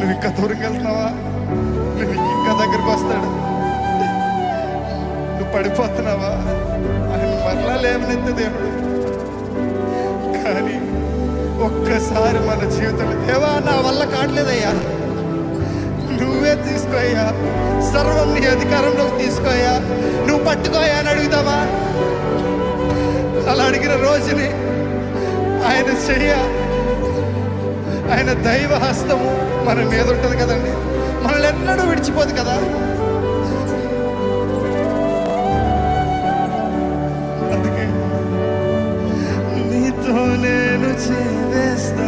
నువ్వు ఇంకా దూరంగా వెళ్తున్నావా? నువ్వు ఇంకా దగ్గరకు వస్తాడు. నువ్వు పడిపోతున్నావా? ఆయన మరలా లేవనెత్తే దేవుడు. కానీ ఒక్కసారి మన జీవితంలో, దేవా నా వల్ల కావట్లేదయ్యా, నువ్వే తీసుకోయ్యా, సర్వం నీ అధికారంలోకి తీసుకోయా, నువ్వు పట్టుకోయా అని అడుగుతావా? అలా అడిగిన రోజుని ఆయన చెయ్య, ఆయన దైవ హస్తము మన మీద ఉంటుంది కదండి. మనల్ని ఎన్నడూ విడిచిపోదు కదా. అందుకే నీతో నేను చేస్తా